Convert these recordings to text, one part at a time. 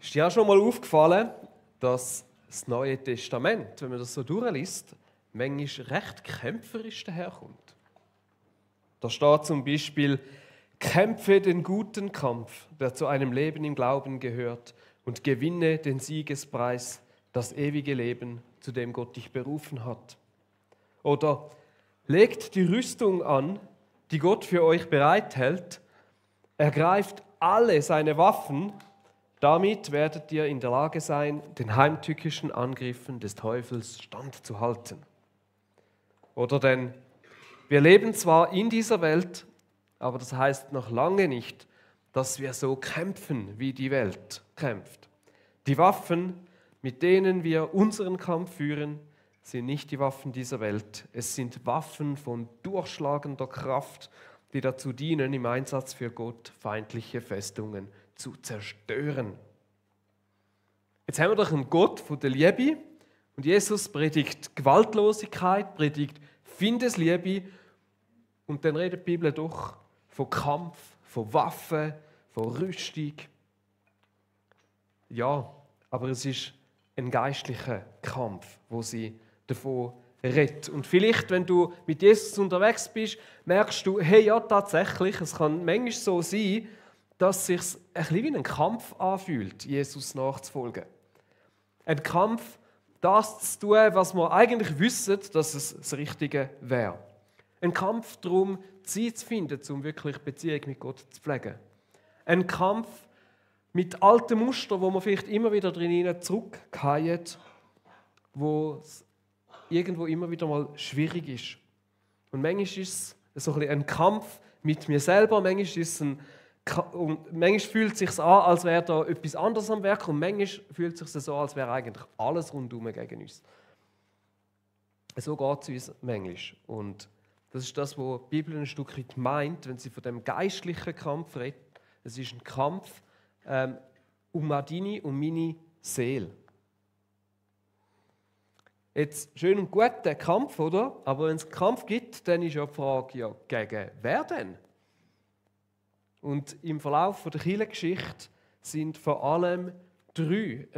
Ist dir auch schon mal aufgefallen, dass das Neue Testament, wenn man das so durchliest, manchmal recht kämpferisch daherkommt? Da steht zum Beispiel: Kämpfe den guten Kampf, der zu einem Leben im Glauben gehört, und gewinne den Siegespreis, das ewige Leben, zu dem Gott dich berufen hat. Oder legt die Rüstung an, die Gott für euch bereithält, ergreift alle seine Waffen, damit werdet ihr in der Lage sein, den heimtückischen Angriffen des Teufels standzuhalten. Oder denn, wir leben zwar in dieser Welt, aber das heißt noch lange nicht, dass wir so kämpfen, wie die Welt kämpft. Die Waffen, mit denen wir unseren Kampf führen, sind nicht die Waffen dieser Welt. Es sind Waffen von durchschlagender Kraft, die dazu dienen, im Einsatz für Gott feindliche Festungen zu zerstören. Jetzt haben wir doch einen Gott von der Liebe und Jesus predigt Gewaltlosigkeit, predigt Findesliebe und dann redet die Bibel doch von Kampf, von Waffen, von Rüstung. Ja, aber es ist ein geistlicher Kampf, wo sie davon redet. Und vielleicht, wenn du mit Jesus unterwegs bist, merkst du, hey, ja, tatsächlich, es kann manchmal so sein, dass es sich ein bisschen wie ein Kampf anfühlt, Jesus nachzufolgen. Ein Kampf, das zu tun, was wir eigentlich wissen, dass es das Richtige wäre. Ein Kampf darum, Zeit zu finden, um wirklich Beziehung mit Gott zu pflegen. Ein Kampf mit alten Mustern, wo man vielleicht immer wieder drin zurückfallen, wo es irgendwo immer wieder mal schwierig ist. Und manchmal ist es so ein Kampf mit mir selber, manchmal fühlt es sich an, als wäre da etwas anderes am Werk und manchmal fühlt es sich so, als wäre eigentlich alles rundherum gegen uns. So geht es uns manchmal. Und das ist das, was die Bibel ein Stück weit meint, wenn sie von dem geistlichen Kampf redet. Es ist ein Kampf um deine und meine Seele. Jetzt schön und gut, der Kampf, oder? Aber wenn es einen Kampf gibt, dann ist ja die Frage, ja, gegen wer denn? Und im Verlauf der Kirchengeschichte sind vor allem 3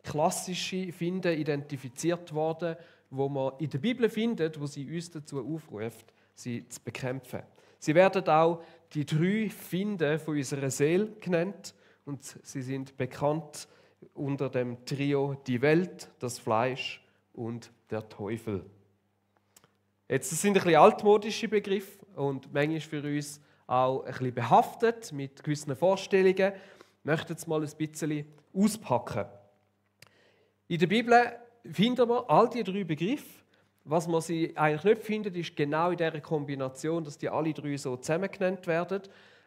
klassische Finde identifiziert worden, wo man in der Bibel findet, wo sie uns dazu aufruft, sie zu bekämpfen. Sie werden auch die 3 Finde von unserer Seele genannt und sie sind bekannt unter dem Trio die Welt, das Fleisch und der Teufel. Jetzt, das sind ein bisschen altmodische Begriffe und manchmal für uns auch ein bisschen behaftet mit gewissen Vorstellungen. Ich möchte jetzt mal ein bisschen auspacken. In der Bibel finden wir all die 3 Begriffe. Was man sie eigentlich nicht findet, ist genau in dieser Kombination, dass die alle 3 so zusammengenannt werden.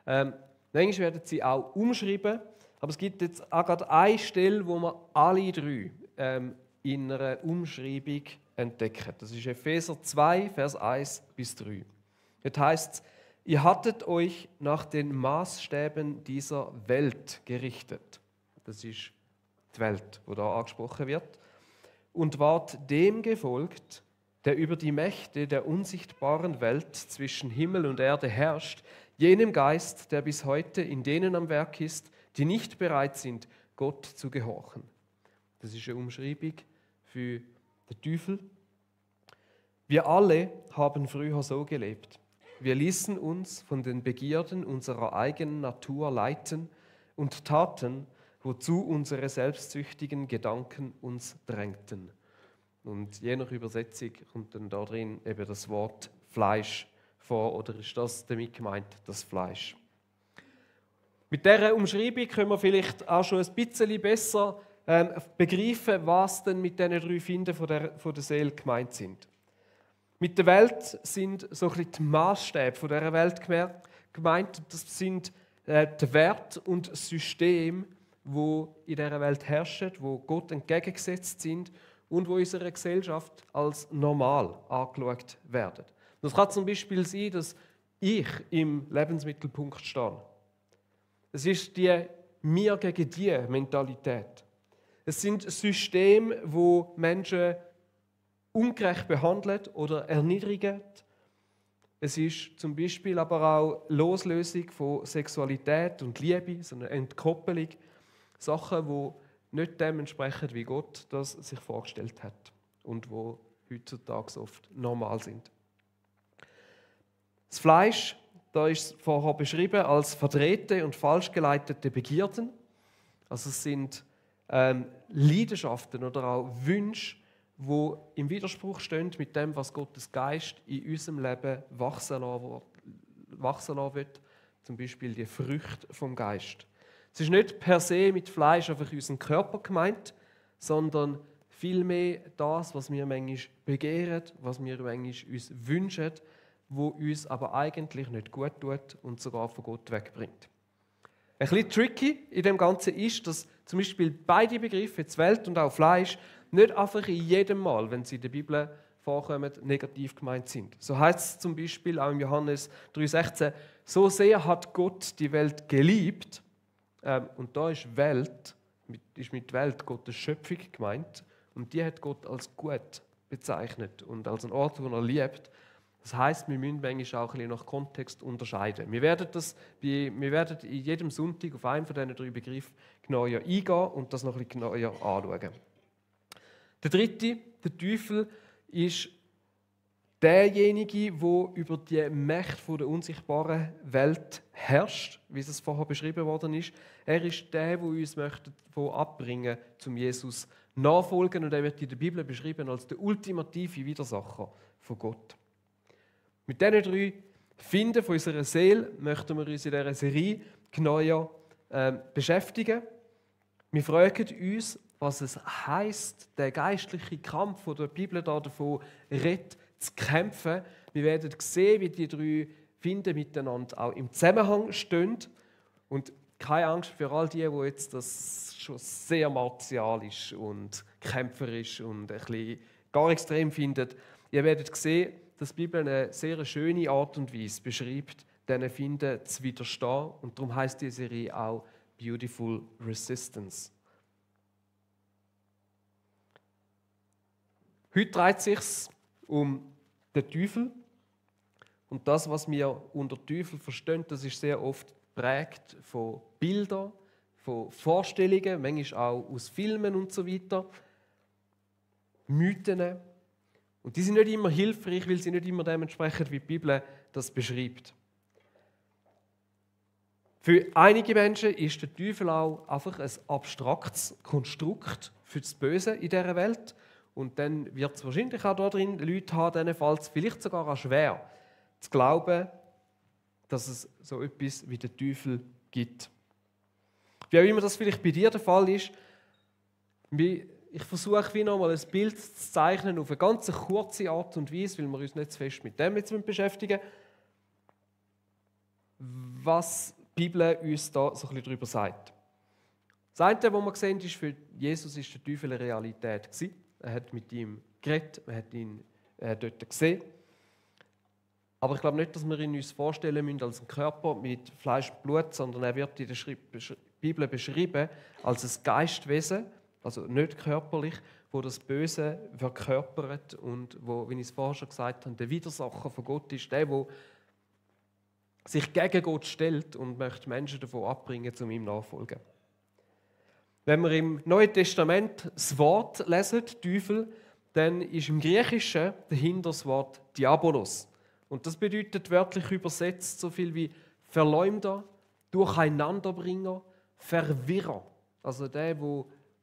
Manchmal werden sie auch umschrieben, aber es gibt jetzt auch gerade eine Stelle, wo man alle 3 in einer Umschreibung entdecken. Das ist Epheser 2, Vers 1 bis 3. Dort heißt es: Ihr hattet euch nach den Maßstäben dieser Welt gerichtet. Das ist die Welt, die da angesprochen wird. Und wart dem gefolgt, der über die Mächte der unsichtbaren Welt zwischen Himmel und Erde herrscht, jenem Geist, der bis heute in denen am Werk ist, die nicht bereit sind, Gott zu gehorchen. Das ist eine Umschreibung für den Teufel. Wir alle haben früher so gelebt. Wir ließen uns von den Begierden unserer eigenen Natur leiten und taten, wozu unsere selbstsüchtigen Gedanken uns drängten. Und je nach Übersetzung kommt dann da drin eben das Wort Fleisch vor, oder ist das damit gemeint, das Fleisch? Mit dieser Umschreibung können wir vielleicht auch schon ein bisschen besser begreifen, was denn mit diesen 3 Finden von der Seele gemeint sind. Mit der Welt sind so ein bisschen die Maßstäbe von dieser Welt gemeint. Das sind der Wert und das System, wo in dieser Welt herrschen, wo Gott entgegengesetzt sind und wo in unserer Gesellschaft als normal angeschaut werden. Das kann zum Beispiel sein, dass ich im Lebensmittelpunkt stehe. Es ist die mir gegen die Mentalität. Es sind Systeme, wo Menschen ungerecht behandelt oder erniedrigt. Es ist zum Beispiel aber auch Loslösung von Sexualität und Liebe, so eine Entkoppelung. Sachen, die nicht dem entsprechen, wie Gott das sich vorgestellt hat und wo heutzutage oft normal sind. Das Fleisch, da ist vorher beschrieben als verdrehte und falsch geleitete Begierden. Also es sind Leidenschaften oder auch Wünsche, die im Widerspruch stehen mit dem, was Gottes Geist in unserem Leben wachsen lassen will. Zum Beispiel die Früchte vom Geist. Es ist nicht per se mit Fleisch einfach unseren Körper gemeint, sondern vielmehr das, was wir manchmal begehren, was wir manchmal uns wünschen, wo uns aber eigentlich nicht gut tut und sogar von Gott wegbringt. Ein bisschen tricky in dem Ganzen ist, dass zum Beispiel beide Begriffe, jetzt Welt und auch Fleisch, nicht einfach in jedem Mal, wenn sie in der Bibel vorkommen, negativ gemeint sind. So heißt es zum Beispiel auch im Johannes 3,16, so sehr hat Gott die Welt geliebt, und da ist mit Welt Gottes Schöpfung gemeint, und die hat Gott als gut bezeichnet und als einen Ort, wo er liebt. Das heisst, wir müssen manchmal auch ein bisschen nach Kontext unterscheiden. Wir werden in jedem Sonntag auf einen von diesen 3 Begriffen genauer eingehen und das noch ein bisschen genauer anschauen. Der dritte, der Teufel, ist derjenige, der über die Mächte der unsichtbaren Welt herrscht, wie es vorher beschrieben worden ist. Er ist der, der uns abbringen möchte, zum Jesus nachfolgen, und er wird in der Bibel beschrieben als der ultimative Widersacher von Gott. Mit diesen 3 Finden von unserer Seele möchten wir uns in dieser Serie genauer beschäftigen. Wir fragen uns, was es heisst, der geistliche Kampf, der die Bibel davon redet, zu kämpfen. Wir werden sehen, wie die 3 Finden miteinander auch im Zusammenhang stehen. Und keine Angst für all die jetzt das schon sehr martialisch und kämpferisch und ein bisschen gar extrem finden. Ihr werdet sehen, dass die Bibel eine sehr schöne Art und Weise beschreibt, diesen Finden zu widerstehen. Und darum heisst die Serie auch Beautiful Resistance. Heute dreht es sich um den Teufel. Und das, was wir unter Teufel verstehen, das ist sehr oft geprägt von Bildern, von Vorstellungen, manchmal auch aus Filmen und so weiter, Mythen. Und die sind nicht immer hilfreich, weil sie nicht immer dementsprechend, wie die Bibel das beschreibt. Für einige Menschen ist der Teufel auch einfach ein abstraktes Konstrukt für das Böse in dieser Welt. Und dann wird es wahrscheinlich auch da drin Leute haben, denen fällt es vielleicht sogar auch schwer, zu glauben, dass es so etwas wie den Teufel gibt. Wie auch immer das vielleicht bei dir der Fall ist, ich versuche wie nochmal ein Bild zu zeichnen auf eine ganz kurze Art und Weise, weil wir uns nicht zu fest mit dem jetzt beschäftigen, was die Bibel uns da so ein bisschen darüber sagt. Das eine, was wir sehen, ist, für Jesus ist der Teufel eine Realität gewesen. Er hat mit ihm geredet, man hat ihn dort gesehen. Aber ich glaube nicht, dass wir ihn uns vorstellen müssen als einen Körper mit Fleisch und Blut, sondern er wird in der Bibel beschrieben als ein Geistwesen, also nicht körperlich, wo das Böse verkörpert und wo, wie ich es vorher schon gesagt habe, der Widersacher von Gott ist, der sich gegen Gott stellt und möchte Menschen davon abbringen, zu ihm nachfolgen. Wenn wir im Neuen Testament das Wort lesen, Teufel, dann ist im Griechischen dahinter das Wort Diabolos. Und das bedeutet wörtlich übersetzt so viel wie Verleumder, Durcheinanderbringer, Verwirrer. Also der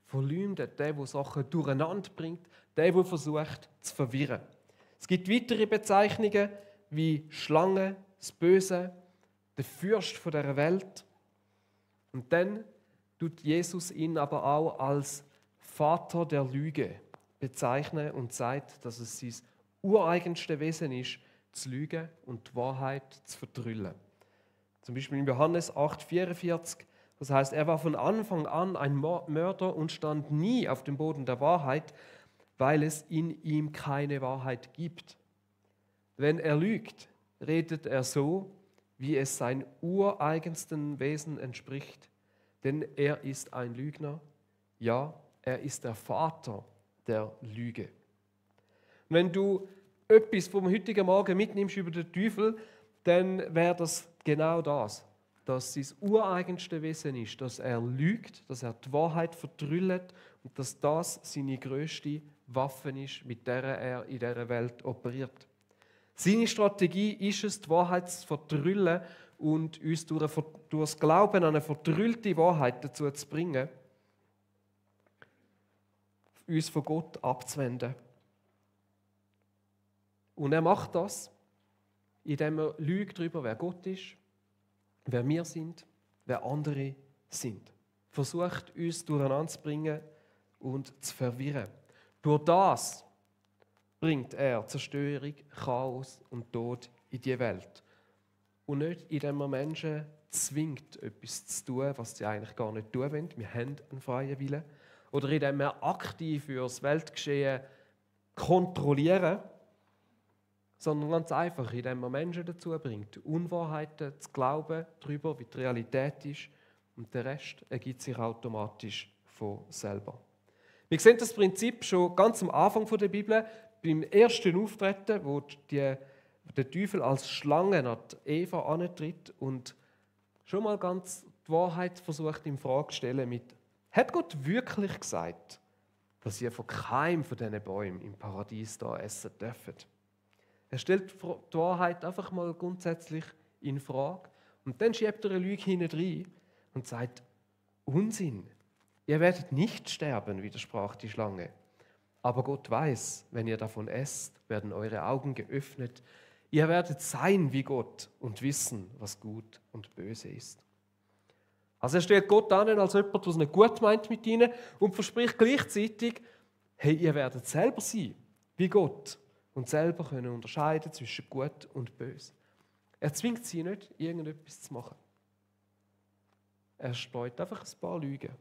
verleumdet, der Sachen durcheinander bringt, der versucht zu verwirren. Es gibt weitere Bezeichnungen wie Schlange, das Böse, der Fürst dieser Welt. Und dann tut Jesus ihn aber auch als Vater der Lüge bezeichnen und sagt, dass es sein ureigenste Wesen ist, zu lügen und die Wahrheit zu vertrüllen. Zum Beispiel in Johannes 8,44, das heißt, er war von Anfang an ein Mörder und stand nie auf dem Boden der Wahrheit, weil es in ihm keine Wahrheit gibt. Wenn er lügt, redet er so, wie es sein ureigensten Wesen entspricht. Denn er ist ein Lügner, ja, er ist der Vater der Lüge. Und wenn du etwas vom heutigen Morgen mitnimmst über den Teufel, dann wäre das genau das. dass sein ureigenste Wesen ist, dass er lügt, dass er die Wahrheit verdrüllt und dass das seine grösste Waffe ist, mit der er in dieser Welt operiert. Seine Strategie ist es, die Wahrheit zu verdrüllen und uns durch das Glauben an eine verdrüllte Wahrheit dazu zu bringen, uns von Gott abzuwenden. Und er macht das, indem er lügt darüber, wer Gott ist, wer wir sind, wer andere sind. Versucht, uns durcheinander zu bringen und zu verwirren. Durch das bringt er Zerstörung, Chaos und Tod in die Welt. Und nicht, indem er Menschen zwingt, etwas zu tun, was sie eigentlich gar nicht tun wollen. Wir haben einen freien Willen. Oder indem wir aktiv für das Weltgeschehen kontrollieren, sondern ganz einfach, indem man Menschen dazu bringt, Unwahrheiten zu glauben darüber, wie die Realität ist, und der Rest ergibt sich automatisch von selber. Wir sehen das Prinzip schon ganz am Anfang der Bibel, beim ersten Auftreten, wo der Teufel als Schlange an Eva antritt und schon mal ganz die Wahrheit versucht in Frage zu stellen mit: Hat Gott wirklich gesagt, dass ihr von keinem von diesen Bäumen im Paradies da essen dürft? Er stellt die Wahrheit einfach mal grundsätzlich in Frage und dann schiebt er eine Lüge hinein und sagt: Unsinn, ihr werdet nicht sterben, widersprach die Schlange. Aber Gott weiß, wenn ihr davon esst, werden eure Augen geöffnet. Ihr werdet sein wie Gott und wissen, was gut und böse ist. Also er stellt Gott an als jemand, der es nicht gut meint mit ihnen und verspricht gleichzeitig: Hey, ihr werdet selber sein wie Gott und selber können unterscheiden zwischen gut und böse. Er zwingt sie nicht, irgendetwas zu machen. Er streut einfach ein paar Lügen.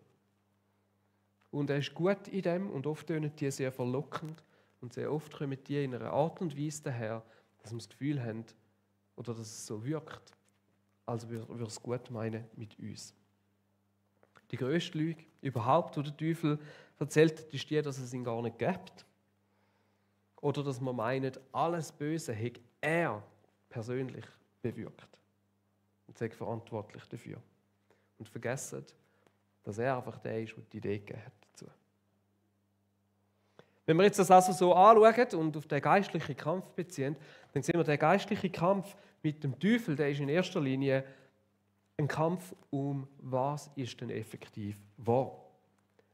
Und er ist gut in dem und oft tönen die sehr verlockend und sehr oft kommen die in einer Art und Weise daher, dass wir das Gefühl haben oder dass es so wirkt, als würde er es gut meinen mit uns. Die grösste Lüge überhaupt, die der Teufel erzählt, ist die, dass es ihn gar nicht gibt. Oder dass man meint, alles Böse hätte er persönlich bewirkt und sei verantwortlich dafür. Und vergessen, dass er einfach der ist, der die Idee gegeben hat dazu. Wenn wir jetzt das also so anschauen und auf den geistlichen Kampf beziehen, dann sehen wir, der geistliche Kampf mit dem Teufel, der ist in erster Linie ein Kampf um, was ist denn effektiv wahr.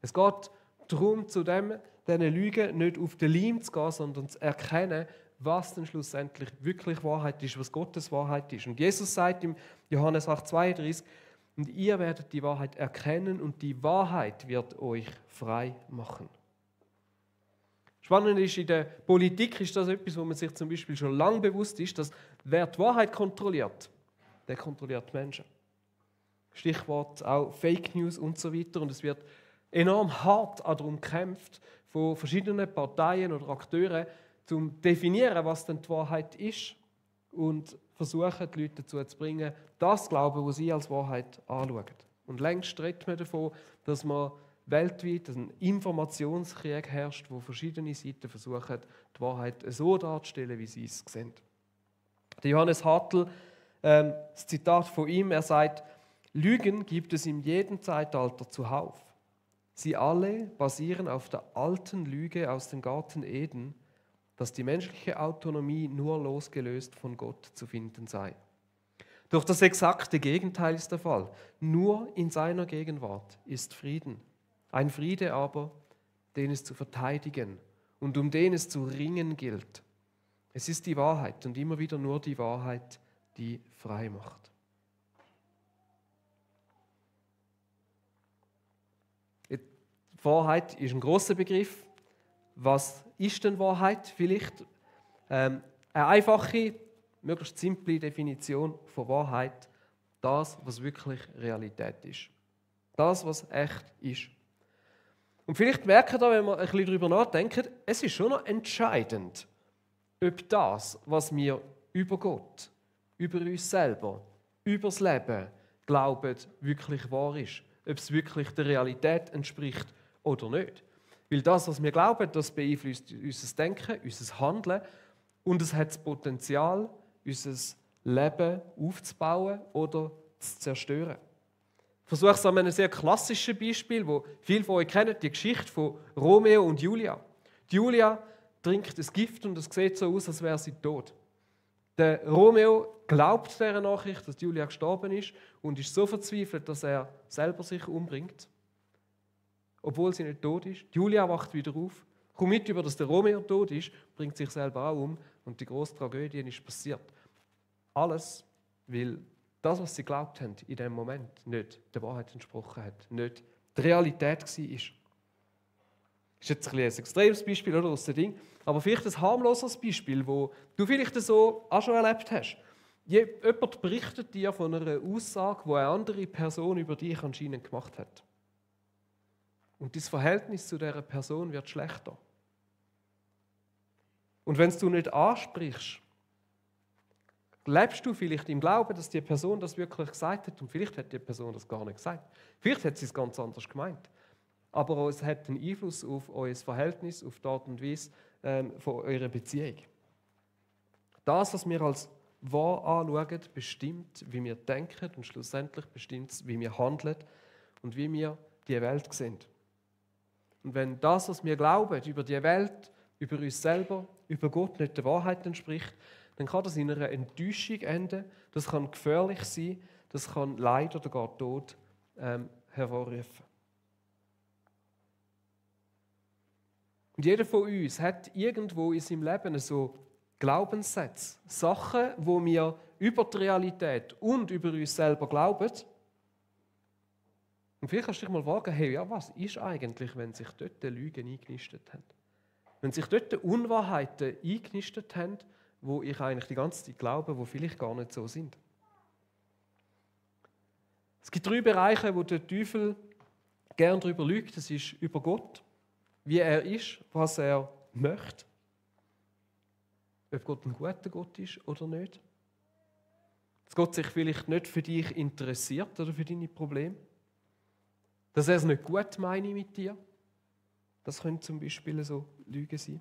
Es geht darum, zu diesen Lügen nicht auf den Leim zu gehen, sondern zu erkennen, was denn schlussendlich wirklich Wahrheit ist, was Gottes Wahrheit ist. Und Jesus sagt im Johannes 8,32: Und ihr werdet die Wahrheit erkennen und die Wahrheit wird euch frei machen. Spannend ist, in der Politik ist das etwas, wo man sich zum Beispiel schon lange bewusst ist, dass wer die Wahrheit kontrolliert, der kontrolliert Menschen. Stichwort auch Fake News und so weiter. Und es wird enorm hart darum gekämpft von verschiedenen Parteien oder Akteuren, um zu definieren, was denn die Wahrheit ist und versuchen, die Leute dazu zu bringen, das Glauben, was sie als Wahrheit anschauen. Und längst redet man davon, dass man weltweit ein Informationskrieg herrscht, wo verschiedene Seiten versuchen, die Wahrheit so darzustellen, wie sie es sehen. Der Johannes Hartl, das Zitat von ihm, er sagt: Lügen gibt es in jedem Zeitalter zuhauf. Sie alle basieren auf der alten Lüge aus dem Garten Eden, dass die menschliche Autonomie nur losgelöst von Gott zu finden sei. Doch das exakte Gegenteil ist der Fall. Nur in seiner Gegenwart ist Frieden. Ein Friede aber, den es zu verteidigen und um den es zu ringen gilt. Es ist die Wahrheit und immer wieder nur die Wahrheit, die frei macht. Die Wahrheit ist ein großer Begriff. Was ist denn Wahrheit? Vielleicht eine einfache, möglichst simple Definition von Wahrheit: das, was wirklich Realität ist. Das, was echt ist. Und vielleicht merken wir, wenn wir ein bisschen darüber nachdenken, es ist schon noch entscheidend, ob das, was wir über Gott, über uns selber, über das Leben glauben, wirklich wahr ist. Ob es wirklich der Realität entspricht oder nicht. Weil das, was wir glauben, das beeinflusst unser Denken, unser Handeln und es hat das Potenzial, unser Leben aufzubauen oder zu zerstören. Ich versuche es an einem sehr klassischen Beispiel, wo viele von euch kennen, die Geschichte von Romeo und Julia. Die Julia trinkt das Gift und es sieht so aus, als wäre sie tot. Der Romeo glaubt dieser Nachricht, dass Julia gestorben ist und ist so verzweifelt, dass er selber sich umbringt, obwohl sie nicht tot ist. Die Julia wacht wieder auf, kommt mit über, dass der Romeo tot ist, bringt sich selber auch um und die grosse Tragödie ist passiert. Alles, weil das, was sie glaubt haben, in dem Moment nicht der Wahrheit entsprochen hat, nicht die Realität war. Das ist jetzt ein extremes Beispiel oder, aus dem Ding, aber vielleicht ein harmloseres Beispiel, wo du vielleicht so auch schon erlebt hast. Jemand berichtet dir von einer Aussage, die eine andere Person über dich anscheinend gemacht hat. Und das Verhältnis zu dieser Person wird schlechter. Und wenn du nicht ansprichst, lebst du vielleicht im Glauben, dass die Person das wirklich gesagt hat und vielleicht hat die Person das gar nicht gesagt. Vielleicht hat sie es ganz anders gemeint. Aber es hat einen Einfluss auf euer Verhältnis, auf die Art und Weise von eurer Beziehung. Das, was wir als wahr anschauen, bestimmt, wie wir denken und schlussendlich bestimmt, wie wir handeln und wie wir die Welt sehen. Und wenn das, was wir glauben über die Welt, über uns selber, über Gott nicht der Wahrheit entspricht, dann kann das in einer Enttäuschung enden, das kann gefährlich sein, das kann Leid oder gar Tod hervorrufen. Und jeder von uns hat irgendwo in seinem Leben so Glaubenssätze, Sachen, wo wir über die Realität und über uns selber glauben. Und vielleicht kannst du dich mal fragen, hey, ja, was ist eigentlich, wenn sich dort Lügen eingenistet haben? Wenn sich dort Unwahrheiten eingenistet haben, wo ich eigentlich die ganze Zeit glaube, wo vielleicht gar nicht so sind. Es gibt 3 Bereiche, wo der Teufel gern darüber lügt. Das ist über Gott, wie er ist, was er möchte. Ob Gott ein guter Gott ist oder nicht. Dass Gott sich vielleicht nicht für dich interessiert oder für deine Probleme. Dass er es nicht gut meine mit dir. Das können zum Beispiel so Lügen sein.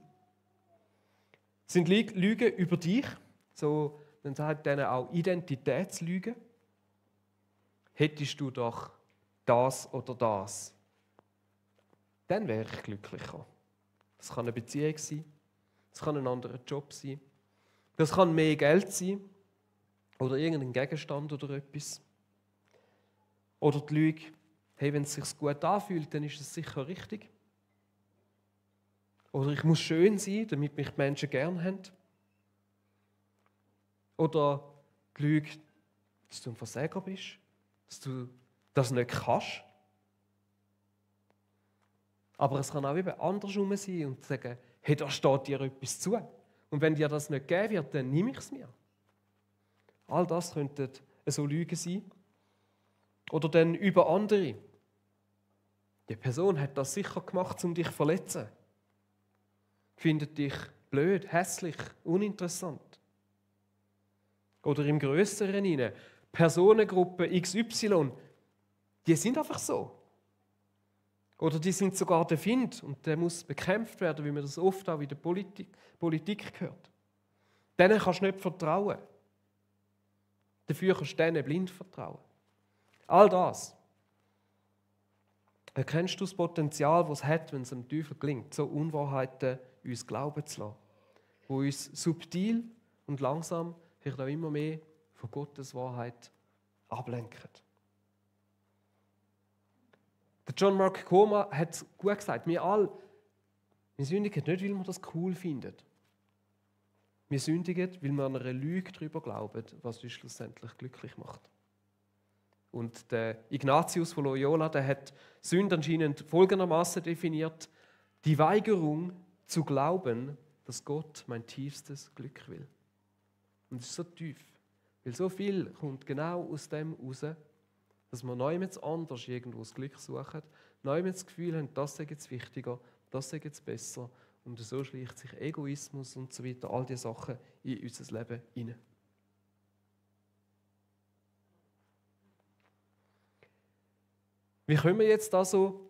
Es sind Lügen über dich, so, man sagt denen auch Identitätslügen. Hättest du doch das oder das, dann wäre ich glücklicher. Das kann eine Beziehung sein, das kann ein anderer Job sein, das kann mehr Geld sein oder irgendein Gegenstand oder etwas. Oder die Lüge, hey, wenn es sich gut anfühlt, dann ist es sicher richtig. Oder ich muss schön sein, damit mich die Menschen gern haben. Oder die Lüge, dass du ein Versager bist, dass du das nicht kannst. Aber es kann auch eben andersrum sein und sagen, hey, da steht dir etwas zu. Und wenn dir das nicht gegeben wird, dann nehme ich es mir. All das könnten so Lügen sein. Oder dann über andere. Die Person hat das sicher gemacht, um dich zu verletzen. Findet dich blöd, hässlich, uninteressant. Oder im Grösseren hinein. Personengruppe XY, die sind einfach so. Oder die sind sogar der Find und der muss bekämpft werden, wie man das oft auch in der Politik hört. Denen kannst du nicht vertrauen. Dafür kannst du denen blind vertrauen. All das. Erkennst du das Potenzial, das es hat, wenn es dem Teufel gelingt, so Unwahrheiten uns glauben zu lassen, die uns subtil und langsam vielleicht auch immer mehr von Gottes Wahrheit ablenken. Der John Mark Comer hat es gut gesagt, wir sündigen nicht, weil wir das cool finden. Wir sündigen, weil wir an einer Lüge darüber glauben, was uns schlussendlich glücklich macht. Und der Ignatius von Loyola, der hat Sünde anscheinend folgendermaßen definiert: die Weigerung zu glauben, dass Gott mein tiefstes Glück will. Und es ist so tief, weil so viel kommt genau aus dem raus, dass wir neu anders irgendwo das Glück suchen, neu das Gefühl haben, das ist jetzt wichtiger, das ist jetzt besser. Und so schleicht sich Egoismus und so weiter, all diese Sachen in unser Leben hinein. Wie können wir jetzt also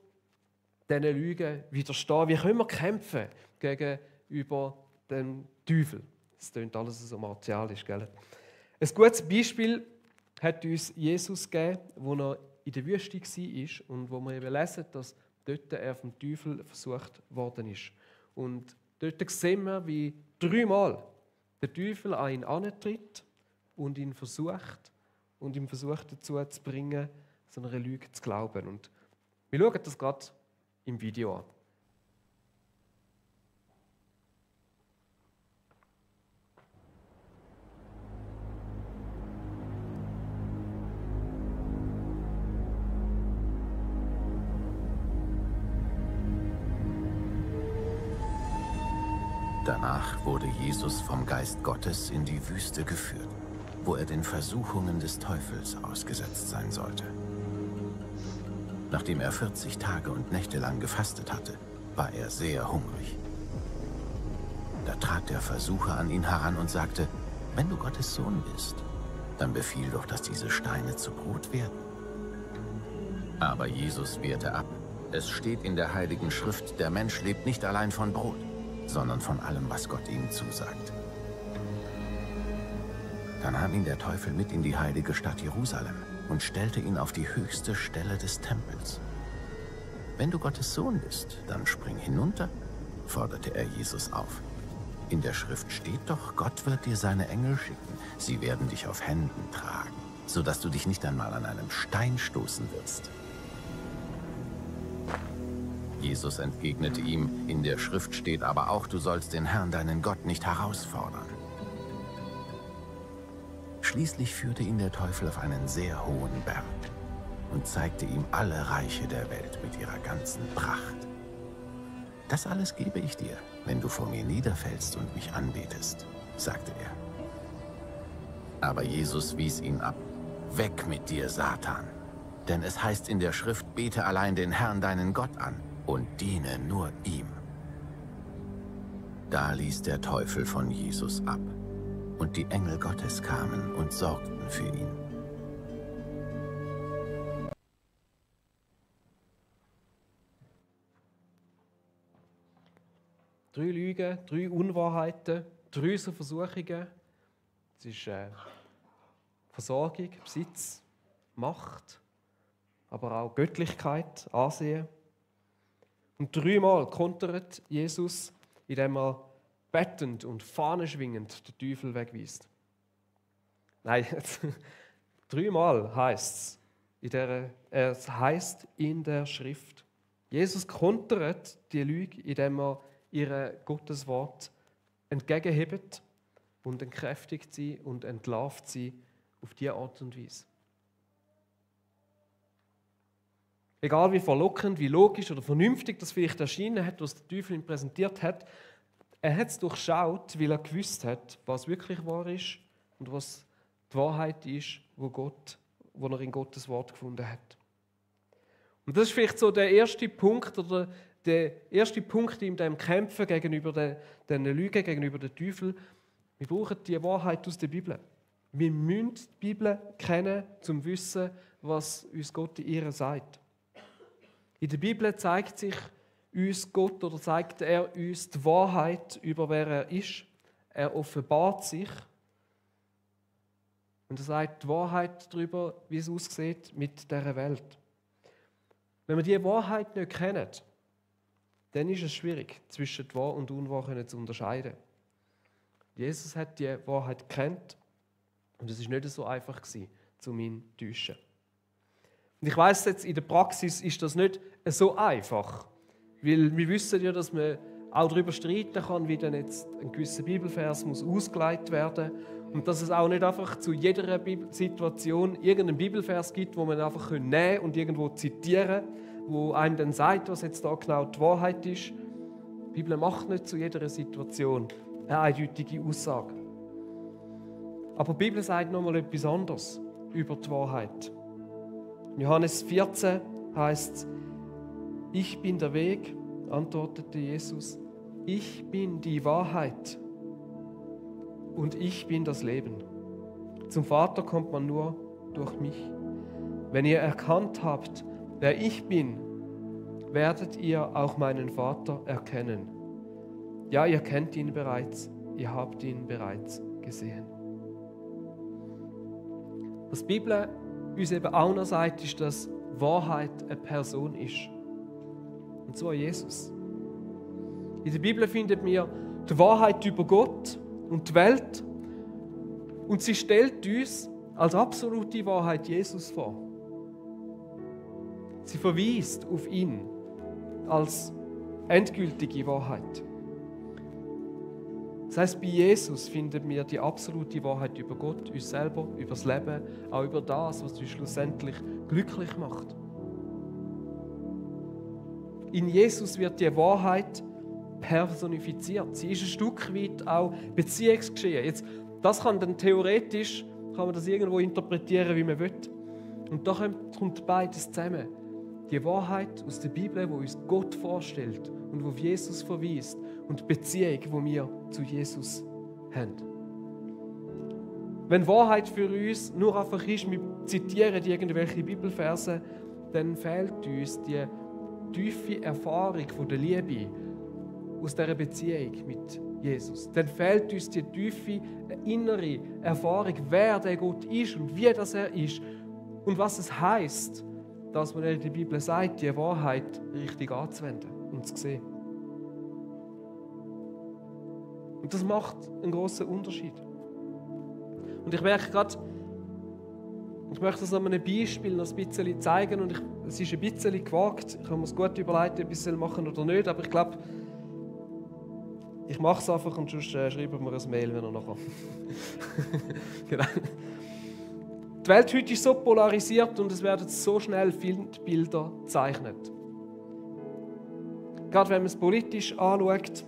diesen Lügen widerstehen? Wie können wir kämpfen gegenüber dem Teufel? Das klingt alles so martialisch, gell? Ein gutes Beispiel hat uns Jesus gegeben, wo er in der Wüste war und wo wir eben lesen, dass dort er vom Teufel versucht worden ist. Und dort sehen wir, wie 3-mal der Teufel an ihn herantritt und ihn versucht dazu zu bringen, so einer Lüge zu glauben. Und wir schauen das gerade im Video an. Danach wurde Jesus vom Geist Gottes in die Wüste geführt, wo er den Versuchungen des Teufels ausgesetzt sein sollte. Nachdem er 40 Tage und Nächte lang gefastet hatte, war er sehr hungrig. Da trat der Versucher an ihn heran und sagte: Wenn du Gottes Sohn bist, dann befiehl doch, dass diese Steine zu Brot werden. Aber Jesus wehrte ab. Es steht in der Heiligen Schrift, der Mensch lebt nicht allein von Brot, sondern von allem, was Gott ihm zusagt. Dann nahm ihn der Teufel mit in die heilige Stadt Jerusalem und stellte ihn auf die höchste Stelle des Tempels. Wenn du Gottes Sohn bist, dann spring hinunter, forderte er Jesus auf. In der Schrift steht doch, Gott wird dir seine Engel schicken. Sie werden dich auf Händen tragen, sodass du dich nicht einmal an einem Stein stoßen wirst. Jesus entgegnete ihm: In der Schrift steht aber auch, du sollst den Herrn, deinen Gott, nicht herausfordern. Schließlich führte ihn der Teufel auf einen sehr hohen Berg und zeigte ihm alle Reiche der Welt mit ihrer ganzen Pracht. Das alles gebe ich dir, wenn du vor mir niederfällst und mich anbetest, sagte er. Aber Jesus wies ihn ab. Weg mit dir, Satan! Denn es heißt in der Schrift, bete allein den Herrn, deinen Gott an und diene nur ihm. Da ließ der Teufel von Jesus ab, und die Engel Gottes kamen und sorgten für ihn. Drei Lügen, 3 Unwahrheiten, 3 so Versuchungen. Es ist Versorgung, Besitz, Macht, aber auch Göttlichkeit, Ansehen. Und 3-mal kontert Jesus, indem er bettend und fahnenschwingend den Teufel wegweist. Nein, 3-mal heisst es heisst in der Schrift. Jesus kontert die Lüge, indem er ihr Gottes Wort entgegenhebt und entkräftigt sie und entlarvt sie auf diese Art und Weise. Egal wie verlockend, wie logisch oder vernünftig das vielleicht erschienen hat, was der Teufel ihm präsentiert hat, er hat es durchschaut, weil er gewusst hat, was wirklich wahr ist und was die Wahrheit ist, wo er in Gottes Wort gefunden hat. Und das ist vielleicht so der erste Punkt oder der erste Punkt in dem Kämpfen gegenüber den Lügen, gegenüber dem Teufel. Wir brauchen die Wahrheit aus der Bibel. Wir müssen die Bibel kennen, um zu wissen, was uns Gott in ihr sagt. In der Bibel zeigt sich uns Gott oder zeigt er uns die Wahrheit über wer er ist. Er offenbart sich und er sagt die Wahrheit darüber, wie es aussieht mit dieser Welt. Wenn wir diese Wahrheit nicht kennen, dann ist es schwierig, zwischen Wahr und Unwahr zu unterscheiden. Jesus hat die Wahrheit gekannt und es war nicht so einfach, um ihn zu täuschen. Und ich weiss jetzt, in der Praxis ist das nicht so einfach. Weil wir wissen ja, dass man auch darüber streiten kann, wie dann jetzt ein gewisser Bibelvers muss ausgelegt werden muss. Und dass es auch nicht einfach zu jeder Situation irgendeinen Bibelvers gibt, wo man einfach nehmen und irgendwo zitieren kann, wo einem dann sagt, was jetzt da genau die Wahrheit ist. Die Bibel macht nicht zu jeder Situation eine eindeutige Aussage. Aber die Bibel sagt nochmal etwas anderes über die Wahrheit. In Johannes 14 heißt es: Ich bin der Weg, antwortete Jesus. Ich bin die Wahrheit und ich bin das Leben. Zum Vater kommt man nur durch mich. Wenn ihr erkannt habt, wer ich bin, werdet ihr auch meinen Vater erkennen. Ja, ihr kennt ihn bereits, ihr habt ihn bereits gesehen. Was die Bibel uns eben auch noch sagt, ist, dass Wahrheit eine Person ist. Und zwar Jesus. In der Bibel finden wir die Wahrheit über Gott und die Welt. Und sie stellt uns als absolute Wahrheit Jesus vor. Sie verweist auf ihn als endgültige Wahrheit. Das heisst, bei Jesus finden wir die absolute Wahrheit über Gott, uns selber, über das Leben, auch über das, was uns schlussendlich glücklich macht. In Jesus wird die Wahrheit personifiziert. Sie ist ein Stück weit auch Beziehungsgeschehen. Jetzt, das kann dann theoretisch, kann man das irgendwo interpretieren, wie man will. Und da kommt beides zusammen. Die Wahrheit aus der Bibel, die uns Gott vorstellt und auf Jesus verweist, und die Beziehung, die wir zu Jesus haben. Wenn Wahrheit für uns nur einfach ist, wir zitieren irgendwelche Bibelverse, dann fehlt uns die tiefe Erfahrung von der Liebe aus dieser Beziehung mit Jesus. Dann fehlt uns die tiefe innere Erfahrung, wer der Gott ist und wie das er ist und was es heisst, dass man in der Bibel sagt, die Wahrheit richtig anzuwenden und zu sehen. Und das macht einen grossen Unterschied. Und ich merke gerade, ich möchte das an einem Beispiel noch ein bisschen zeigen. Und es ist ein bisschen gewagt. Ich kann mir es gut überlegen, ob ich es machen oder nicht. Aber ich glaube, ich mache es einfach und sonst schreiben wir ein Mail, wenn er nachher. Genau. Die Welt heute ist so polarisiert und es werden so schnell Bilder gezeichnet. Gerade wenn man es politisch anschaut,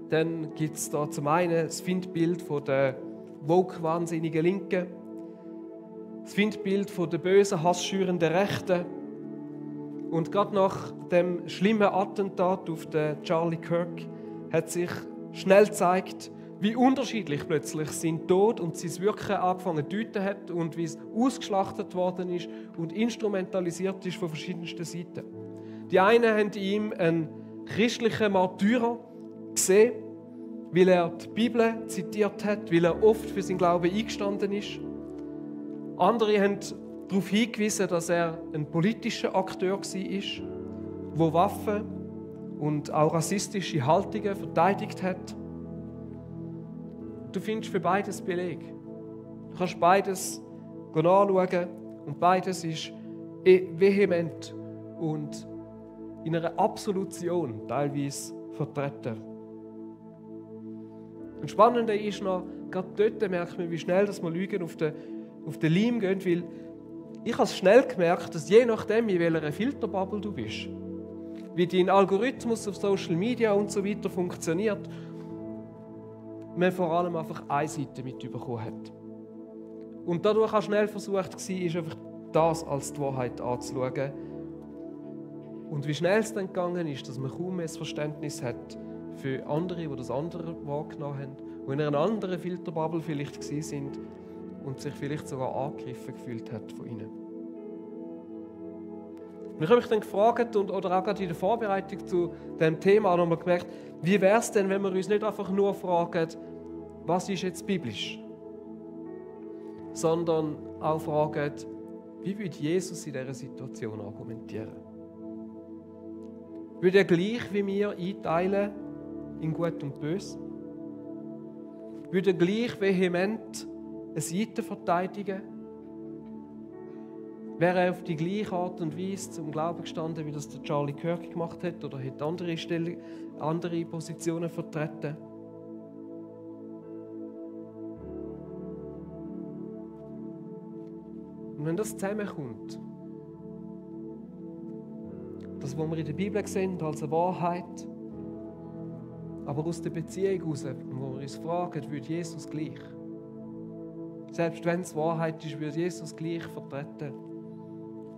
dann gibt es da zum einen das Feindbild von der woke-wahnsinnigen Linken, das Feindbild von der bösen, hassschürenden Rechten. Und gerade nach dem schlimmen Attentat auf den Charlie Kirk hat sich schnell gezeigt, wie unterschiedlich plötzlich sein Tod und sein Wirken angefangen zu deuten hat und wie es ausgeschlachtet worden ist und instrumentalisiert ist von verschiedensten Seiten. Die einen haben in ihm einen christlichen Märtyrer gesehen, weil er die Bibel zitiert hat, weil er oft für seinen Glauben eingestanden ist. Andere haben darauf hingewiesen, dass er ein politischer Akteur war, der Waffen und auch rassistische Haltungen verteidigt hat. Du findest für beides Beleg. Du kannst beides anschauen und beides ist vehement und in einer Absolution teilweise vertreten. Und Spannende ist noch, gerade dort merkt man, wie schnell dass wir Lügen auf den Leim gehen, weil ich habe schnell gemerkt, dass je nachdem, in welcher Filterbubble du bist, wie dein Algorithmus auf Social Media und so weiter funktioniert, man vor allem einfach eine Seite mitbekommen hat. Und dadurch auch schnell versucht war, ist einfach das als die Wahrheit anzuschauen. Und wie schnell es dann gegangen ist, dass man kaum mehr das Verständnis hat für andere, die das andere wahrgenommen haben, die in einer anderen Filterbubble vielleicht waren und sich vielleicht sogar angegriffen gefühlt hat von ihnen. Und ich habe mich dann gefragt, oder auch gerade in der Vorbereitung zu diesem Thema noch mal gemerkt, wie wäre es denn, wenn wir uns nicht einfach nur fragen, was ist jetzt biblisch, sondern auch fragen, wie würde Jesus in dieser Situation argumentieren? Würde er gleich wie wir einteilen in Gut und Böse? Würde er gleich vehement eine Seite verteidigen? Wäre er auf die gleiche Art und Weise zum Glauben gestanden, wie das der Charlie Kirk gemacht hat, oder hätte andere Positionen vertreten? Und wenn das zusammenkommt, das, was wir in der Bibel sehen, als eine Wahrheit, aber aus der Beziehung heraus, wo wir uns fragen, würde Jesus gleich? Selbst wenn es Wahrheit ist, würde Jesus gleich vertreten.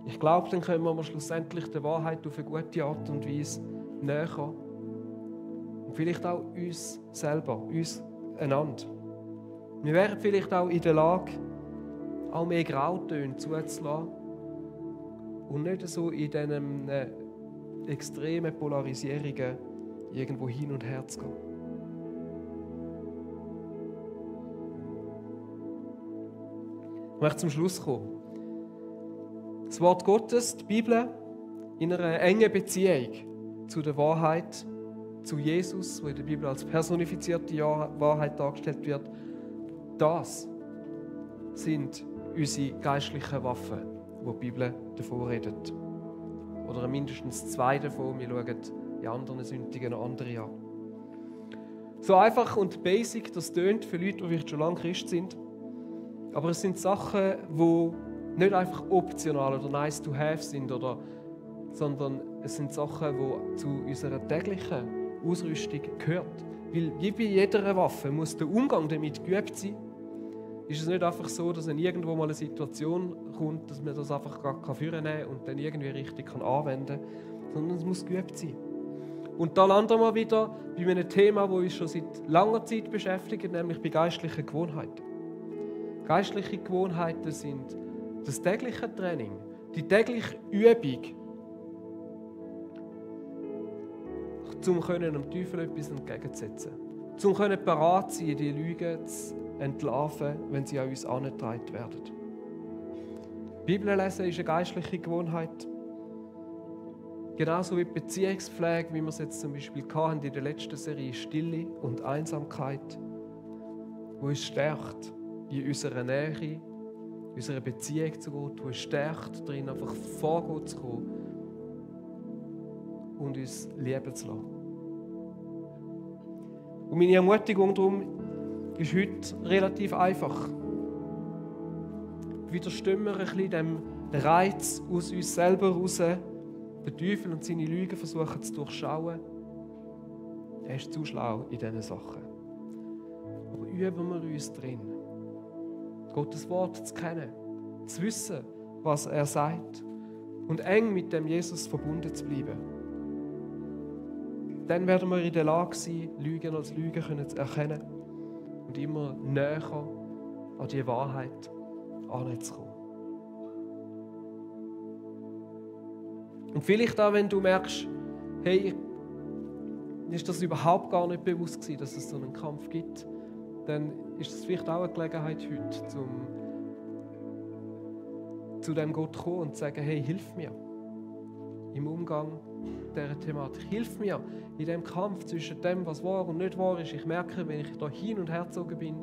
Ich glaube, dann können wir schlussendlich der Wahrheit auf eine gute Art und Weise näher. Und vielleicht auch uns selber, uns einander. Wir wären vielleicht auch in der Lage, auch mehr Grautöne zuzulassen und nicht so in diesen extremen Polarisierungen irgendwo hin und her zu gehen. Ich möchte zum Schluss kommen. Das Wort Gottes, die Bibel, in einer engen Beziehung zu der Wahrheit, zu Jesus, wo in der Bibel als personifizierte Wahrheit dargestellt wird, das sind unsere geistlichen Waffen, wo die Bibel davon redet. Oder mindestens 2 davon. Wir schauen in anderen Sündigen noch andere an. So einfach und basic das tönt für Leute, die vielleicht schon lange Christ sind. Aber es sind Sachen, die nicht einfach optional oder nice to have sind, sondern es sind Sachen, die zu unserer täglichen Ausrüstung gehört. Weil wie bei jeder Waffe muss der Umgang damit geübt sein. Ist es nicht einfach so, dass wenn irgendwo mal eine Situation kommt, dass man das einfach gar führen kann und dann irgendwie richtig anwenden kann, sondern es muss geübt sein. Und da landen wir wieder bei einem Thema, das uns schon seit langer Zeit beschäftigt, nämlich bei geistlichen Gewohnheiten. Geistliche Gewohnheiten sind das tägliche Training, die tägliche Übung, um dem Teufel etwas entgegenzusetzen. Um bereit zu sein, die Lügen zu entlarven, wenn sie an uns herangetragen werden. Bibel lesen ist eine geistliche Gewohnheit. Genauso wie die Beziehungspflege, wie wir es jetzt zum Beispiel hatten in der letzten Serie, Stille und Einsamkeit, wo uns stärkt in unserer Nähe, unserer Beziehung zu Gott, wo uns stärkt darin, einfach vor Gott zu kommen und uns lieben zu lassen. Und meine Ermutigung darum ist heute relativ einfach. Widerstehen wir ein bisschen dem Reiz aus uns selber heraus, den Teufel und seine Lügen versuchen zu durchschauen. Er ist zu schlau in diesen Sachen. Aber üben wir uns drin, Gottes Wort zu kennen, zu wissen, was er sagt und eng mit dem Jesus verbunden zu bleiben. Dann werden wir in der Lage sein, Lügen als Lügen zu erkennen und immer näher an die Wahrheit heranzukommen. Und vielleicht auch, wenn du merkst, hey, mir ist das überhaupt gar nicht bewusst gewesen, dass es so einen Kampf gibt, dann ist es vielleicht auch eine Gelegenheit heute, zu dem Gott zu kommen und zu sagen, hey, hilf mir im Umgang mit dieser Thematik. Hilf mir in dem Kampf zwischen dem, was wahr und nicht wahr ist. Ich merke, wenn ich da hin und her gezogen bin,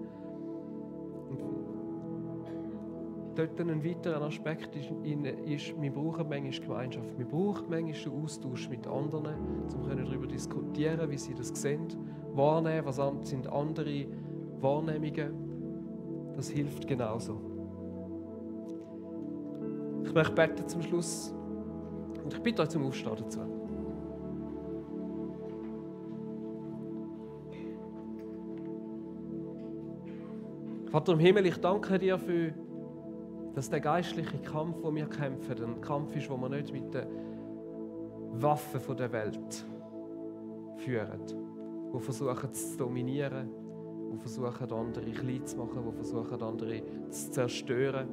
dort ein weiterer Aspekt ist, wir brauchen manchmal Gemeinschaft. Wir brauchen manchmal den Austausch mit anderen, um darüber diskutieren, wie sie das sehen, wahrnehmen, was sind andere Wahrnehmungen. Das hilft genauso. Ich möchte beten zum Schluss und ich bitte euch zum Aufstehen dazu. Vater im Himmel, ich danke dir für, dass der geistliche Kampf, den wir kämpfen, ein Kampf ist, den wir nicht mit den Waffen der Welt führen, die versuchen zu dominieren, die versuchen, andere klein zu machen, die versuchen, andere zu zerstören,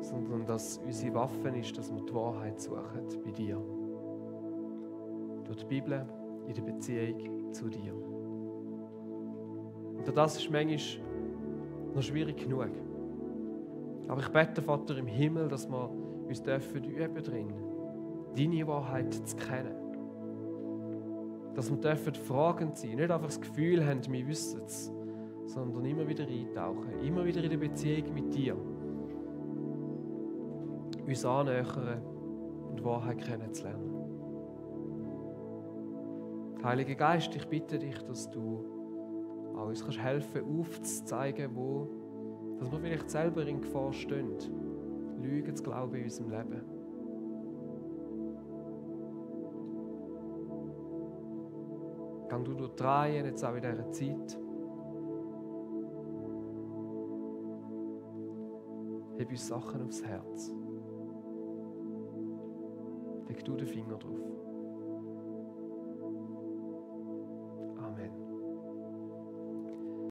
sondern dass unsere Waffe ist, dass wir die Wahrheit suchen bei dir. Durch die Bibel, in der Beziehung zu dir. Und das ist manchmal noch schwierig genug. Aber ich bete, Vater im Himmel, dass wir uns üben drin, deine Wahrheit zu kennen. Dass wir fragend sein, nicht einfach das Gefühl haben, wir wissen es, sondern immer wieder eintauchen, immer wieder in der Beziehung mit dir. Uns annähern und die Wahrheit kennenzulernen. Heiliger Geist, ich bitte dich, dass du auch uns helfen kannst, aufzuzeigen, dass wir vielleicht selber in Gefahr stehen, Lügen zu glauben in unserem Leben. Geh du durch die Reihen, jetzt auch in dieser Zeit. Heb uns Sachen aufs Herz. Leg du den Finger drauf.